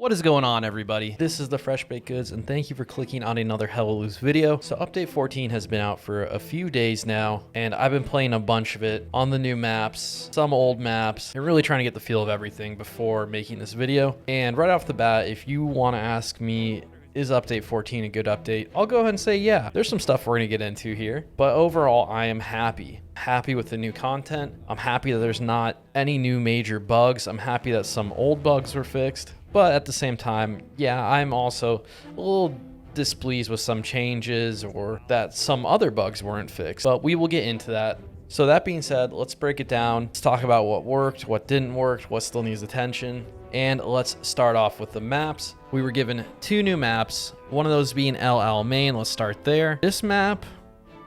What is going on, everybody? This is the Fresh Baked Goods, and thank you for clicking on another Hella Loose video. So update 14 has been out for a few days now, and I've been playing a bunch of it on the new maps, some old maps, and really trying to get the feel of everything before making this video. And right off the bat, if you want to ask me, is update 14 a good update? I'll go ahead and say yeah. There's some stuff we're going to get into here, but overall I am happy with the new content. I'm happy that there's not any new major bugs. I'm happy that some old bugs were fixed, but at the same time, yeah, I'm also a little displeased with some changes or that some other bugs weren't fixed, but we will get into that. So that being said, let's break it down. Let's talk about what worked, what didn't work, what still needs attention. And let's start off with the maps. We were given 2 new maps, one of those being LL Main. Let's start there. This map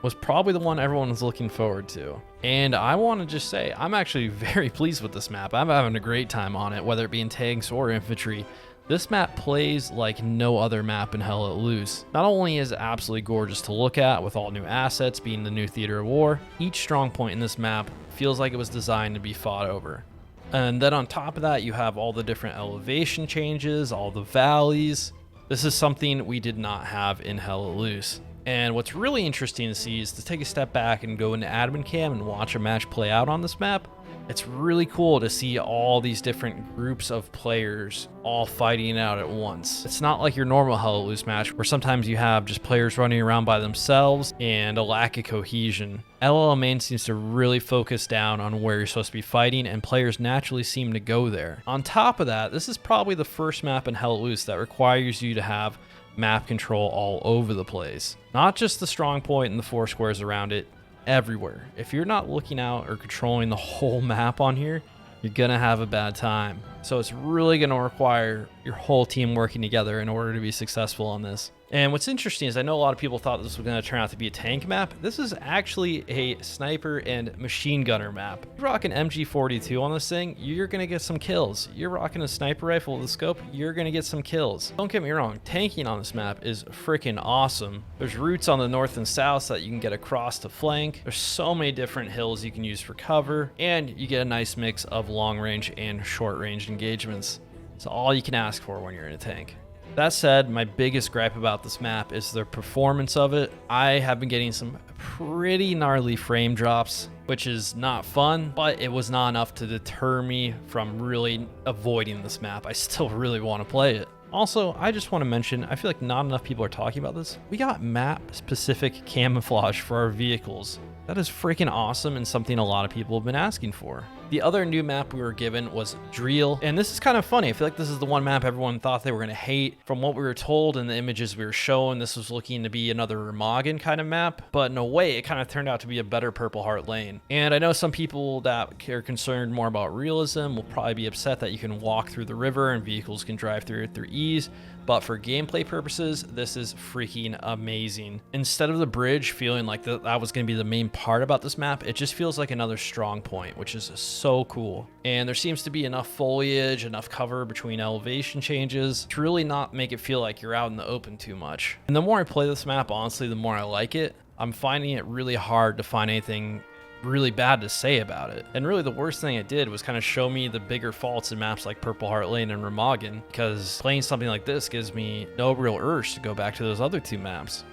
was probably the one everyone was looking forward to. And I want to just say, I'm actually very pleased with this map. I'm having a great time on it, whether it be in tanks or infantry. This map plays like no other map in Hell Let Loose. Not only is it absolutely gorgeous to look at with all new assets being the new theater of war, each strong point in this map feels like it was designed to be fought over. And then on top of that, you have all the different elevation changes, all the valleys. This is something we did not have in Hell Let Loose. And what's really interesting to see is to take a step back and go into admin cam and watch a match play out on this map. It's really cool to see all these different groups of players all fighting it out at once. It's not like your normal Hell Let Loose match where sometimes you have just players running around by themselves and a lack of cohesion. LL Main seems to really focus down on where you're supposed to be fighting, and players naturally seem to go there. On top of that, this is probably the first map in Hell Let Loose that requires you to have map control all over the place. Not just the strong point and the 4 squares around it, everywhere. If you're not looking out or controlling the whole map on here, you're gonna have a bad time. So it's really gonna require your whole team working together in order to be successful on this. And what's interesting is I know a lot of people thought this was going to turn out to be a tank map. This is actually a sniper and machine gunner map. You're rocking MG42 on this thing, you're going to get some kills. You're rocking a sniper rifle with a scope, you're going to get some kills. Don't get me wrong, tanking on this map is freaking awesome. There's routes on the north and south that you can get across to flank. There's so many different hills you can use for cover, and you get a nice mix of long range and short range engagements. It's all you can ask for when you're in a tank. That said, my biggest gripe about this map is the performance of it. I have been getting some pretty gnarly frame drops, which is not fun, but it was not enough to deter me from really avoiding this map. I still really want to play it. Also, I just want to mention, I feel like not enough people are talking about this. We got map-specific camouflage for our vehicles. That is freaking awesome and something a lot of people have been asking for. The other new map we were given was Driel, and this is kind of funny. I feel like this is the one map everyone thought they were going to hate. From what we were told in the images we were shown, this was looking to be another Remagen kind of map, but in a way, it kind of turned out to be a better Purple Heart lane. And I know some people that are concerned more about realism will probably be upset that you can walk through the river and vehicles can drive through it through ease. But for gameplay purposes, this is freaking amazing. Instead of the bridge feeling like that was going to be the main part about this map, it just feels like another strong point, which is so cool. And there seems to be enough foliage, enough cover between elevation changes to really not make it feel like you're out in the open too much. And the more I play this map, honestly, the more I like it. I'm finding it really hard to find anything really bad to say about it. And really the worst thing it did was kind of show me the bigger faults in maps like Purple Heart Lane and Remagen, because playing something like this gives me no real urge to go back to those other 2 maps.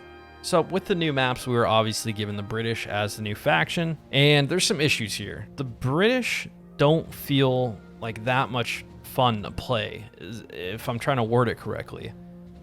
So with the new maps, we were obviously given the British as the new faction, and there's some issues here. The British don't feel like that much fun to play, if I'm trying to word it correctly.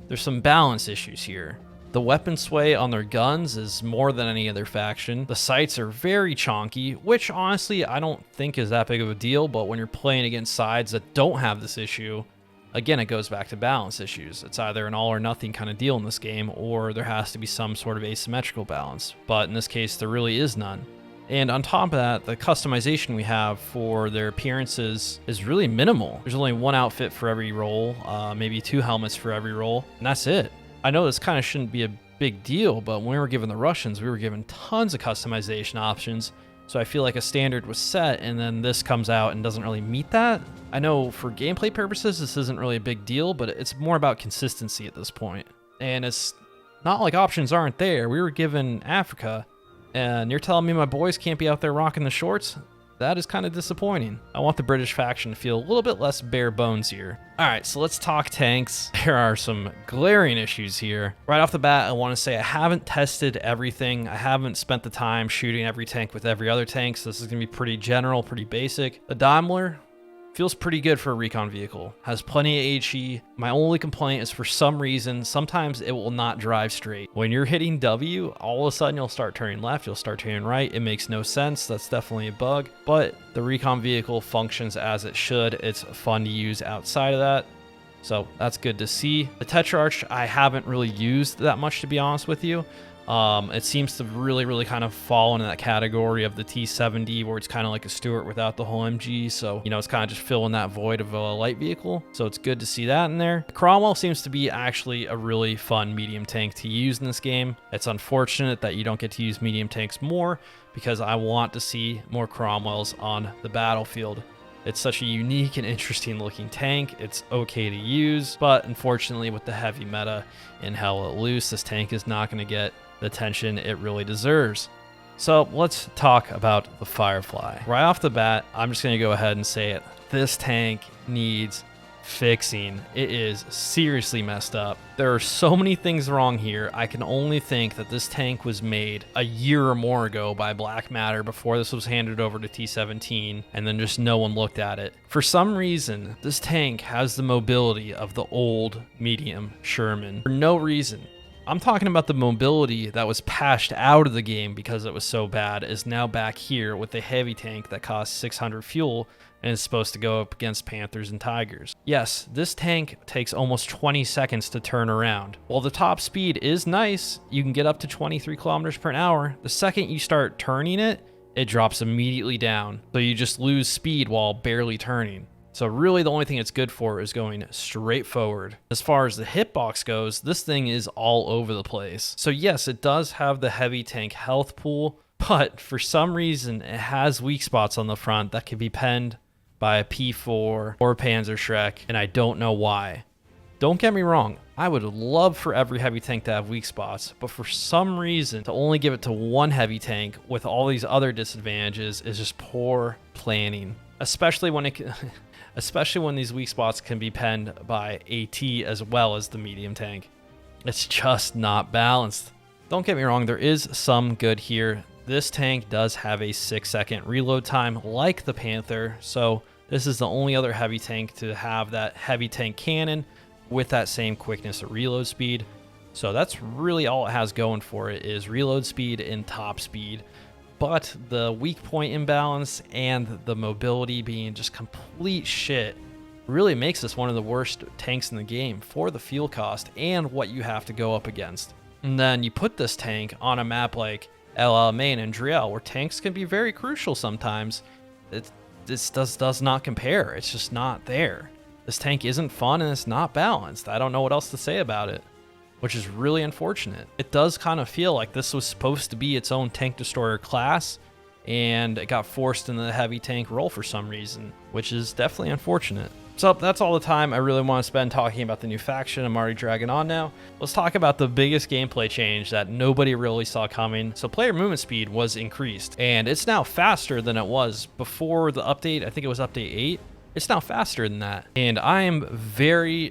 There's some balance issues here. The weapon sway on their guns is more than any other faction. The sights are very chonky, which honestly I don't think is that big of a deal, but when you're playing against sides that don't have this issue, again, it goes back to balance issues. It's either an all or nothing kind of deal in this game, or there has to be some sort of asymmetrical balance. But in this case, there really is none. And on top of that, the customization we have for their appearances is really minimal. There's only 1 outfit for every role, maybe 2 helmets for every role, and that's it. I know this kind of shouldn't be a big deal, but when we were given the Russians, we were given tons of customization options. So I feel like a standard was set, and then this comes out and doesn't really meet that. I know for gameplay purposes, this isn't really a big deal, but it's more about consistency at this point. And it's not like options aren't there. We were given Africa, and you're telling me my boys can't be out there rocking the shorts? That is kind of disappointing. I want the British faction to feel a little bit less bare bones here. All right, so let's talk tanks. There are some glaring issues here. Right off the bat, I want to say I haven't tested everything. I haven't spent the time shooting every tank with every other tank, so this is going to be pretty general, pretty basic. The Daimler feels pretty good for a recon vehicle. Has plenty of HE. My only complaint is for some reason, sometimes it will not drive straight. When you're hitting W, all of a sudden you'll start turning left, you'll start turning right. It makes no sense. That's definitely a bug, but the recon vehicle functions as it should. It's fun to use outside of that. So that's good to see. The Tetrarch, I haven't really used that much, to be honest with you. It seems to really kind of fall into that category of the T70 where it's kind of like a Stuart without the whole MG. So, you know, it's kind of just filling that void of a light vehicle. So it's good to see that in there. Cromwell seems to be actually a really fun medium tank to use in this game. It's unfortunate that you don't get to use medium tanks more because I want to see more Cromwells on the battlefield. It's such a unique and interesting looking tank. It's okay to use, but unfortunately with the heavy meta in Hell Let Loose, this tank is not going to get the attention it really deserves. So let's talk about the Firefly. Right off the bat, I'm just going to go ahead and say it. This tank needs fixing. It is seriously messed up. There are so many things wrong here. I can only think that this tank was made a year or more ago by Black Matter before this was handed over to T17, and then just no one looked at it. For some reason, this tank has the mobility of the old medium Sherman. For no reason. I'm talking about the mobility that was patched out of the game because it was so bad is now back here with a heavy tank that costs 600 fuel and is supposed to go up against Panthers and Tigers. Yes, this tank takes almost 20 seconds to turn around. While the top speed is nice, you can get up to 23 kilometers per hour. The second you start turning it, it drops immediately down. So you just lose speed while barely turning. So really the only thing it's good for is going straight forward. As far as the hitbox goes, this thing is all over the place. So yes, it does have the heavy tank health pool, but for some reason it has weak spots on the front that can be penned by a P4 or Panzerschreck, and I don't know why. Don't get me wrong, I would love for every heavy tank to have weak spots, but for some reason to only give it to one heavy tank with all these other disadvantages is just poor planning, especially when these weak spots can be penned by AT as well as the medium tank. It's just not balanced. Don't get me wrong, there is some good here. This tank does have a 6-second reload time like the Panther, so this is the only other heavy tank to have that heavy tank cannon with that same quickness of reload speed. So that's really all it has going for it is reload speed and top speed. But the weak point imbalance and the mobility being just complete shit really makes this one of the worst tanks in the game for the fuel cost and what you have to go up against. And then you put this tank on a map like El Alamein and Driel, where tanks can be very crucial sometimes. This does not compare. It's just not there. This tank isn't fun and it's not balanced. I don't know what else to say about it, which is really unfortunate. It does kind of feel like this was supposed to be its own tank destroyer class, and it got forced into the heavy tank role for some reason, which is definitely unfortunate. So that's all the time I really want to spend talking about the new faction. I'm already dragging on now. Let's talk about the biggest gameplay change that nobody really saw coming. So player movement speed was increased, and it's now faster than it was before the update. I think it was update 8. It's now faster than that. And I am very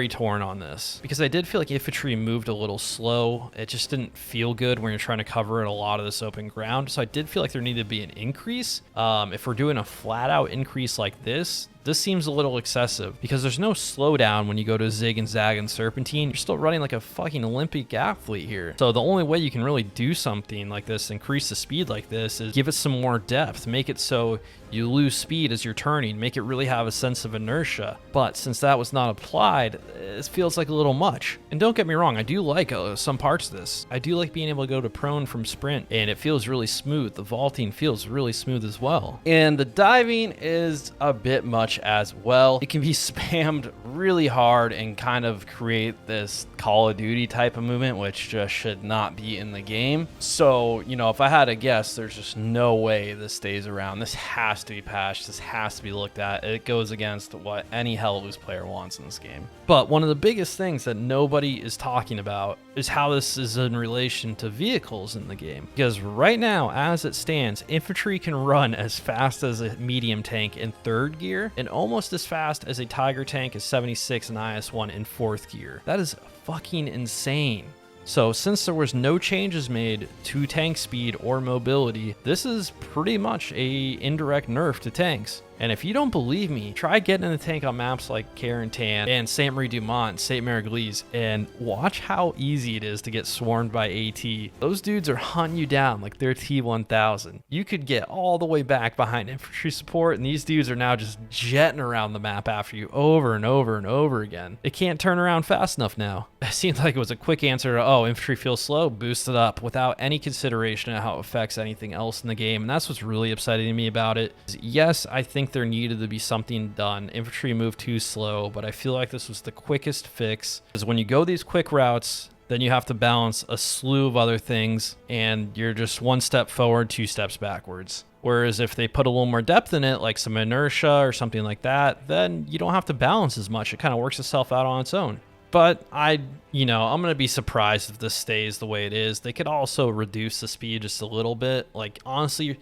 torn on this because I did feel like infantry moved a little slow. It just didn't feel good when you're trying to cover a lot of this open ground. So I did feel like there needed to be an increase. If we're doing a flat out increase like this seems a little excessive because there's no slowdown when you go to Zig and Zag and Serpentine. You're still running like a fucking Olympic athlete here. So the only way you can really do something like this, increase the speed like this, is give it some more depth. Make it so you lose speed as you're turning. Make it really have a sense of inertia. But since that was not applied, it feels like a little much. And don't get me wrong, I do like some parts of this. I do like being able to go to prone from sprint, and it feels really smooth. The vaulting feels really smooth as well. And the diving is a bit much as well. It can be spammed really hard and kind of create this Call of Duty type of movement, which just should not be in the game. So, you know, if I had to guess, there's just no way this stays around. This has to be patched. This has to be looked at. It goes against what any Hell Loose player wants in this game. But one of the biggest things that nobody is talking about is how this is in relation to vehicles in the game. Because right now, as it stands, infantry can run as fast as a medium tank in 3rd gear and almost as fast as a Tiger tank is 76 and IS-1 in 4th gear. That is fucking insane. So since there was no changes made to tank speed or mobility, this is pretty much a indirect nerf to tanks. And if you don't believe me, try getting in the tank on maps like Carentan and Sainte Marie du Mont, Saint Mère and watch how easy it is to get swarmed by AT. Those dudes are hunting you down like they're T-1000. You could get all the way back behind infantry support, and these dudes are now just jetting around the map after you over and over and over again. They can't turn around fast enough now. It seemed like it was a quick answer to, oh, infantry feels slow, boost it up, without any consideration of how it affects anything else in the game. And that's what's really upsetting to me about it. Yes, I think there needed to be something done. Infantry moved too slow, but I feel like this was the quickest fix. Because when you go these quick routes, then you have to balance a slew of other things, and you're just 1 step forward, 2 steps backwards. Whereas if they put a little more depth in it, like some inertia or something like that, then you don't have to balance as much. It kind of works itself out on its own. But I'm going to be surprised if this stays the way it is. They could also reduce the speed just a little bit. Like, honestly,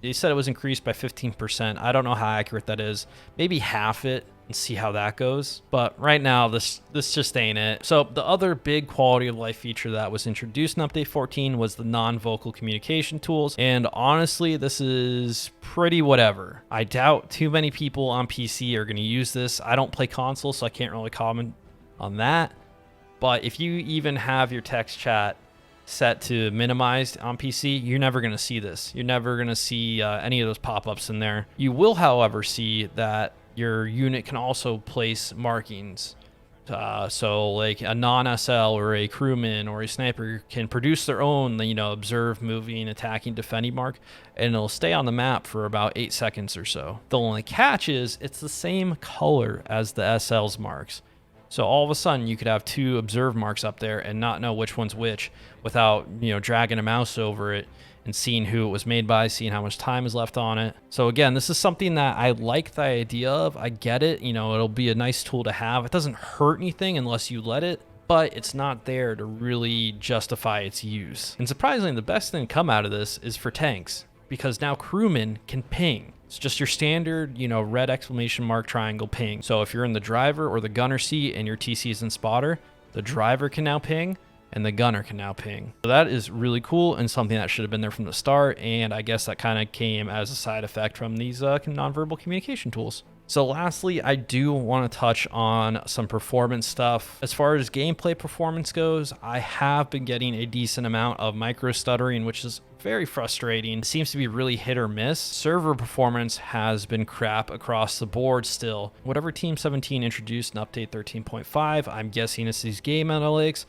they said it was increased by 15%. I don't know how accurate that is. Maybe half it and see how that goes. But right now, this just ain't it. So the other big quality of life feature that was introduced in Update 14 was the non-vocal communication tools. And honestly, this is pretty whatever. I doubt too many people on PC are going to use this. I don't play console, so I can't really comment on that. But if you even have your text chat set to minimized on PC, you're never going to see this. You're never going to see any of those pop-ups in there. You will, however, see that your unit can also place markings. So like a non-SL or a crewman or a sniper can produce their own, observe, moving, attacking, defending mark, and it'll stay on the map for about 8 seconds or so. The only catch is it's the same color as the SL's marks. So all of a sudden you could have 2 observe marks up there and not know which one's which without, dragging a mouse over it and seeing who it was made by, seeing how much time is left on it. So again, this is something that I like the idea of. I get it. It'll be a nice tool to have. It doesn't hurt anything unless you let it, but it's not there to really justify its use. And surprisingly, the best thing to come out of this is for tanks, because now crewmen can ping. It's just your standard, red exclamation mark triangle ping. So if you're in the driver or the gunner seat and your TC is in spotter, the driver can now ping and the gunner can now ping. So that is really cool and something that should have been there from the start. And I guess that kind of came as a side effect from these nonverbal communication tools. So lastly, I do want to touch on some performance stuff. As far as gameplay performance goes, I have been getting a decent amount of micro stuttering, which is very frustrating. It seems to be really hit or miss. Server performance has been crap across the board still. Whatever Team 17 introduced in Update 13.5, I'm guessing it's these game analytics,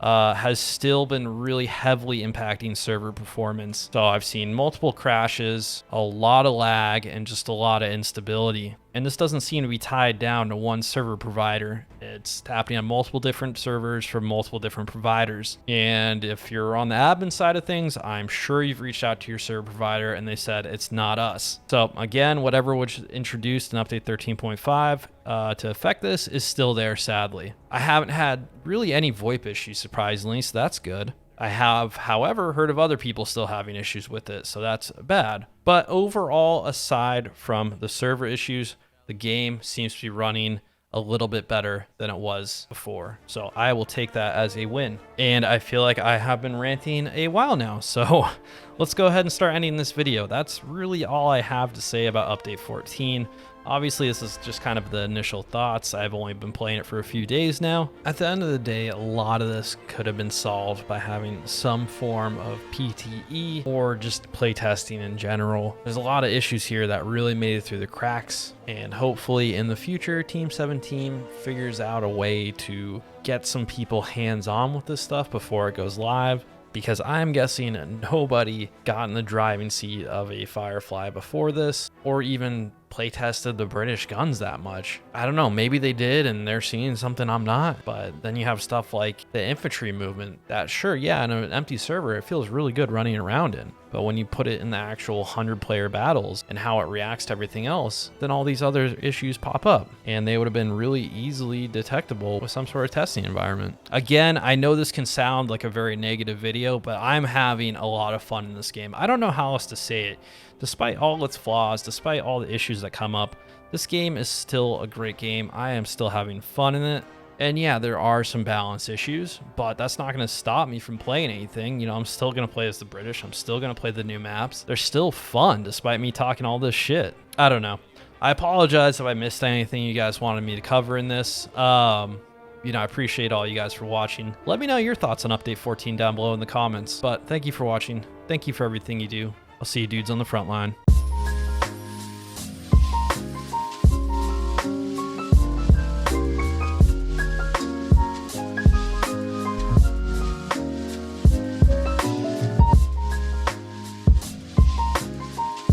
has still been really heavily impacting server performance. So I've seen multiple crashes, a lot of lag, and just a lot of instability. And this doesn't seem to be tied down to one server provider. It's happening on multiple different servers from multiple different providers. And if you're on the admin side of things, I'm sure you've reached out to your server provider and they said it's not us. So again, whatever was introduced in Update 13.5 to affect this is still there, sadly. I haven't had really any VoIP issues, surprisingly, so that's good. I have, however, heard of other people still having issues with it, so that's bad. But overall, aside from the server issues, the game seems to be running a little bit better than it was before. So I will take that as a win. And I feel like I have been ranting a while now, so let's go ahead and start ending this video. That's really all I have to say about Update 14. Obviously, this is just kind of the initial thoughts. I've only been playing it for a few days now. At the end of the day, a lot of this could have been solved by having some form of PTE or just playtesting in general. There's a lot of issues here that really made it through the cracks, and hopefully in the future, Team 17 figures out a way to get some people hands-on with this stuff before it goes live. Because I'm guessing nobody got in the driving seat of a Firefly before this. or even play tested the British guns that much. I don't know, maybe they did and they're seeing something I'm not. But then you have stuff like the infantry movement that, sure, yeah, in an empty server, it feels really good running around in. But when you put it in the actual 100-player battles and how it reacts to everything else, then all these other issues pop up, and they would have been really easily detectable with some sort of testing environment. Again, I know this can sound like a very negative video, but I'm having a lot of fun in this game. I don't know how else to say it. Despite all its flaws, despite all the issues that come up, this game is still a great game. I am still having fun in it. And yeah, there are some balance issues, but that's not going to stop me from playing anything. You know, I'm still going to play as the British. I'm still going to play the new maps. They're still fun despite me talking all this shit. I don't know. I apologize if I missed anything you guys wanted me to cover in this. You know, I appreciate all you guys for watching. Let me know your thoughts on Update 14 down below in the comments. But thank you for watching. Thank you for everything you do. I'll see you dudes on the front line.